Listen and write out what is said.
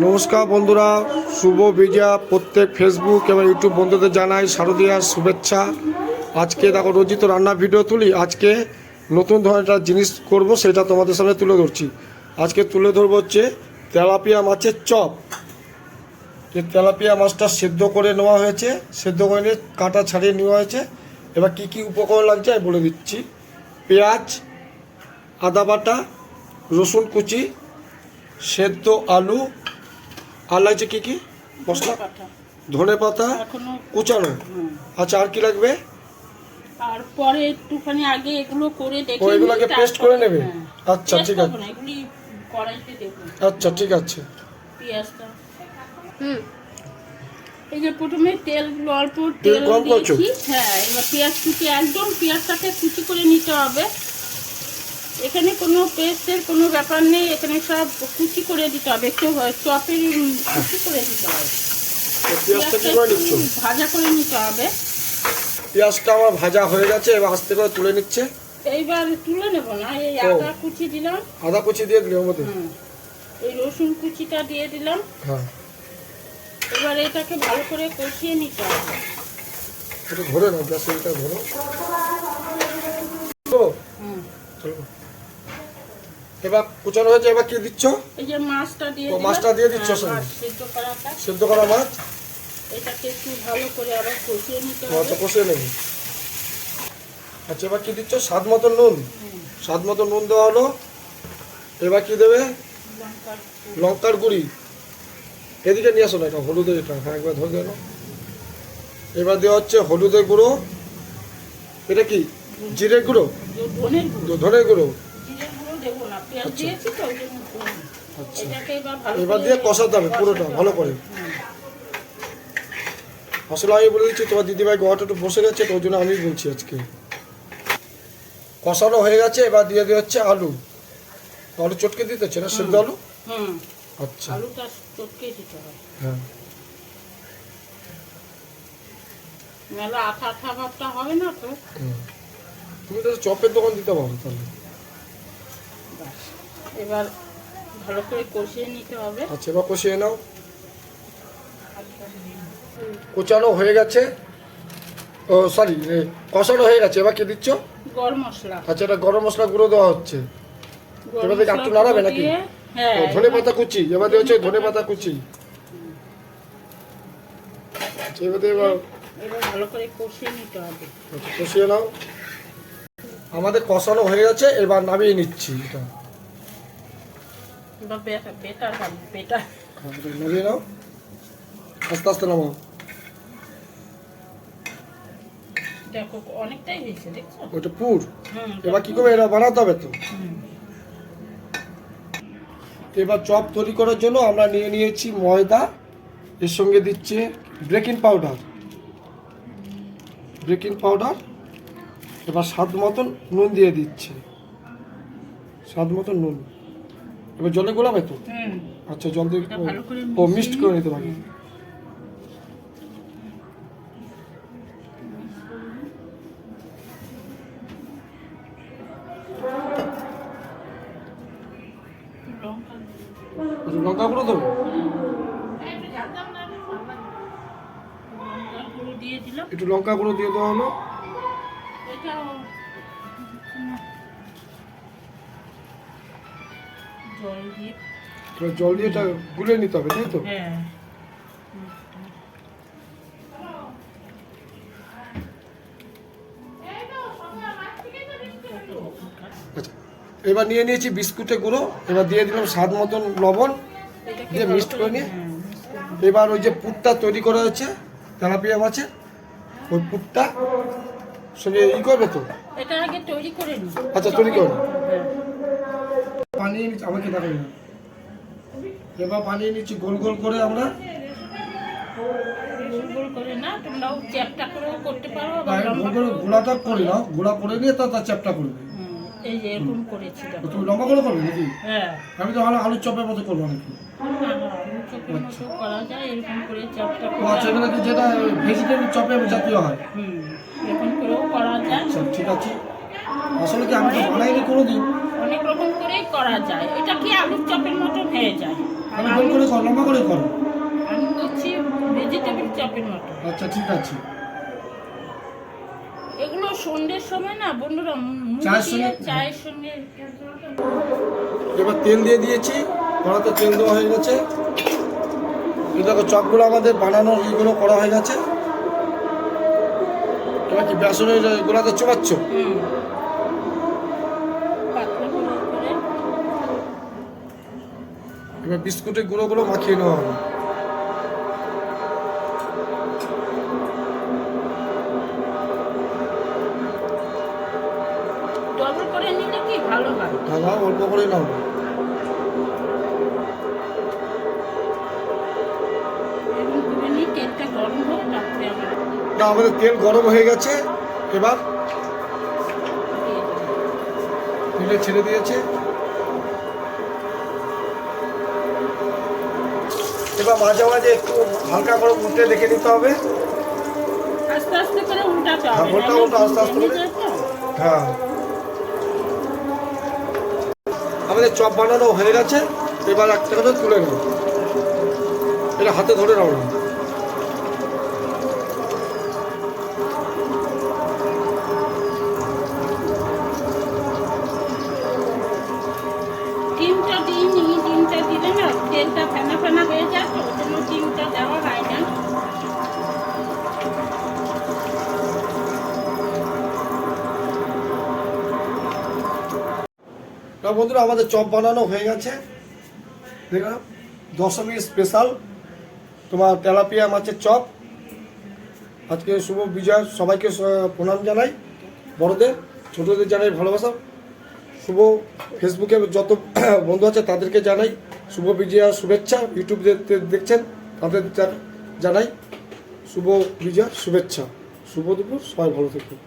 নমস্কার বন্ধুরা, শুভ বিজয়া প্রত্যেক ফেসবুক এবং ইউটিউব বন্ধুদের জানাই শারদীয়ার শুভেচ্ছা। আজকে দেখো রোজই তো রান্নার ভিডিও তুলি, আজকে নতুন ধরনের জিনিস করব, সেটা তোমাদের সামনে তুলে ধরছি। আজকে তুলে ধরবো হচ্ছে তেলাপিয়া মাছের চপ। যে তেলাপিয়া মাছটা সেদ্ধ করে নেওয়া হয়েছে, সেদ্ধ করে নিয়ে কাঁটা ছাড়িয়ে নেওয়া হয়েছে। এবার কী কী উপকরণ লাগছে আমি বলে দিচ্ছি। পেঁয়াজ, আদা বাটা, রসুন কুচি, সেদ্ধ আলু, আর লাগছে কী কী মশলা, ধনে পাতা কুচানো। আচ্ছা, আর কি লাগবে? আর পরে একটুখানি আগে এগুলো করে দেখে এগুলোকে পেস্ট করে নেবে। আচ্ছা ঠিক আছে, এগুলি কড়াইতে দেব। আচ্ছা ঠিক আছে। পেঁয়াজটা এই যে প্রথমে তেলগুলো অল্প তেল দিয়েছি। হ্যাঁ, এবার পেঁয়াজ কুচি, একদম পেঁয়াজটাকে কুচি করে নিতে হবে। এখানে কোনো পেস্টের কোনো ব্যাপার নেই, এখানে সব কুচি করে দিতে হবে। একটু চপের কুচি করে দিতে হবে। ভাজা করে নিতে হবে। পেঁয়াজটা আমার ভাজা হয়ে গেছে, এবার আস্তে করে তুলে নিচ্ছে। এইবার তুলে নেব না, এই আদা কুচি দিলাম। আদা কুচি দিয়ে দিলাম মধ্যে, এই রসুন কুচিটা দিয়ে দিলাম। হ্যাঁ, এবার এটাকে ভালো করে কষিয়ে নিতে হবে। এটা ধরে না, গ্যাস এটা ধরো। এবার কুচানো হয়েছে, এবার কি দিচ্ছ? এই যে মাছটা দিয়ে দিলাম। মাছটা দিয়ে দিচ্ছ? সিদ্ধ করাটা, সিদ্ধ করা মাছ। এটাকে একটু ভালো করে আবার কষিয়ে নিতে হবে। আচ্ছা, কষিয়ে নেব। আচ্ছা, এবার কি দিচ্ছ? স্বাদ মতো নুন। স্বাদ মতো নুন দেওয়া হলো। এবার কি দেবে? লঙ্কার গুঁড়ি। এদিকে নিয়ে আসো না, এটা হলুদের, এটা হ্যাঁ একবার ধরে দেন। এবার দেওয়া হচ্ছে হলুদের গুঁড়ো। এটা কি জিরের গুঁড়ো? ধনের গুঁড়ো। আচ্ছা, এবার দিয়ে কষাতে হবে পুরোটা ভালো করে। আসলে আমি বলে দিচ্ছি, তোমার দিদিভাই গোয়াটা একটু বসে গেছে, তো ওই জন্য আমি বলছি আজকে। কষানো হয়ে গেছে, এবার দিয়ে দেওয়া হচ্ছে আলু। আলু চটকে দিতে হচ্ছে না, সেদ্ধ আলু। আচ্ছা, আলুটা চটকে দিতে হবে। হ্যাঁ, মেলা আঠা আঠা ভাবটা হবে না তো। তুমি তো চপের দোকান দিতে পারো তাহলে। এবার ভালো করে কষিয়ে নিতে হবে। আচ্ছা, এবার কষিয়ে নাও। কোচানো হয়ে গেছে, ও সরি, কষানো হয়ে গেছে। এবার কি দিচ্ছ? গরম মশলা। আচ্ছা, এটা গরম মশলা গুঁড়ো দেওয়া হচ্ছে। এবার দেখে একটু নাড়াবে নাকি? ধনে পাতা কুচি, এবার দিয়ে হচ্ছে ধনে পাতা কুচি। এবার ভালো করে কষিয়ে নিতে হবে। কষিয়ে নাও। আমাদের কষানো হয়ে গেছে, এবার নামিয়ে নিচ্ছি। এটা নামিয়ে নাও, আস্তে আস্তে নামাও। দেখো অনেকটাই হয়েছে, দেখছো? ওটা পুর। এবার কি করবে? এটা বানাতে হবে তো। এবার চপ তৈরি করার জন্য আমরা নিয়ে নিয়েছি ময়দা, এর সঙ্গে দিচ্ছে বেকিং পাউডার। এবার স্বাদ মতন নুন দিয়ে দিচ্ছে, স্বাদ মতন নুন। এবার জলে গোলাবে তো। আচ্ছা, জল দিয়ে মিক্সড করে নিতে পারি। লঙ্কা গুঁড়ো দেবো। একটু লঙ্কা গুঁড়ো দিয়ে দেওয়া হলো। জল দিয়ে এটা গুলিয়ে নিতে হবে, তাই তো? আচ্ছা, এবার নিয়ে নিয়েছি বিস্কুটের গুঁড়ো। এবার দিয়ে দিলাম স্বাদ মতন লবণ, দিয়ে মিক্সড করে নিয়ে এবার ওই যে পুরটা তৈরি করা হয়েছে তেলাপিয়া মাছের, ওই পুরটা সঙ্গে ই করবে তো। এটা আগে তৈরি করে নিই। আচ্ছা, তৈরি করো। পানি আমাকে দেখাই না। এবার বানিয়ে নিচ্ছি গোল গোল করে। আমরা গোল করে না, তোমরাও চ্যাপটা করেও করতে পারো। গোলাটা করে নাও, গোলা করে নিয়ে তার চ্যাপটা করবে। এই যে এরকম করেছি, তুমি লম্বা করে করবে নাকি? হ্যাঁ, আমি তো আলুর চপের মতো করবো নাকি? আলুর চপের মতো করা যায়, এরকম করে চ্যাপটা করে। আচ্ছা, এগুলো কি যেটা ভেজিটেবল চপের জাতীয় হয়? এরকম করেও করা যায়। আচ্ছা, ঠিক আছে। আসলে কি আমি তো বানাইনি কোনোদিন। অনেক রকম করেই করা যায়। এটা কি আলুর চপের মতো হয়ে যায়। আমি গোল করে কর, লম্বা করে কর। আমি করছি ভেজিটেবিল চপের মতো। আচ্ছা ঠিক আছে। এগুলো সন্ধ্যের সময় না বন্ধুরা মুড়ি চায়ের দিয়ে সঙ্গে- চায়ের সঙ্গে। এবার তেল দিয়ে দিয়েছি, কড়াতে তেল দেওয়া হয়ে গেছে। এই দেখো চপগুলো আমাদের বানানো এইগুলো করা হয়ে গেছে। এবার কি বেসনের গোলাতে চোবাচ্ছ? পাতলা করে করে এবার বিস্কুটের গুঁড়োগুলো মাখিয়ে নেওয়া হবে। ডবল করে নিলে কি ভালো হয়। দাদা অল্প করে নাও। এরকম করে নিয়ে তেলটা গরম হোক, তারপরে আবার না আমাদের তেল গরম হয়ে গেছে। এবার দিয়ে দেবো। তেলে ছেড়ে দিয়েছে। এবার মাঝে মাঝে একটু হালকা করে উল্টে দেখে নিতে হবে। আস্তে আস্তে করে উল্টাতে হ্যাঁ, হবে, উল্টা নাহলে উল্টা আস্তে আস্তে ভেঙে করে। যায় তো। হ্যাঁ আমাদের চপ বানানো হয়ে গেছে। এবার একটা করে তুলে নাও, এটা হাতে ধরে নাও না। ডিমটা দিইনি, ডিমটা দিলে না তেলটা ফেনা ফেনা হয়ে যায়, তো ওই জন্য ডিমটা দেওয়া হয় না। না বন্ধুরা আমাদের চপ বানানো হয়ে গেছে। দেখলাম দশমী স্পেশাল তোমার তেলাপিয়া মাছের চপ। আজকে শুভ বিজয়, সবাইকে প্রণাম জানাই, বড়দের ছোটদের জানাই ভালোবাসা। শুভ ফেসবুকে যত বন্ধু আছে তাদেরকে জানাই শুভ বিজয়া শুভেচ্ছা। ইউটিউব দেখছেন তাদের জানাই শুভ বিজয়া শুভেচ্ছা। শুভ দুপুর, সবাই ভালো থাকুন।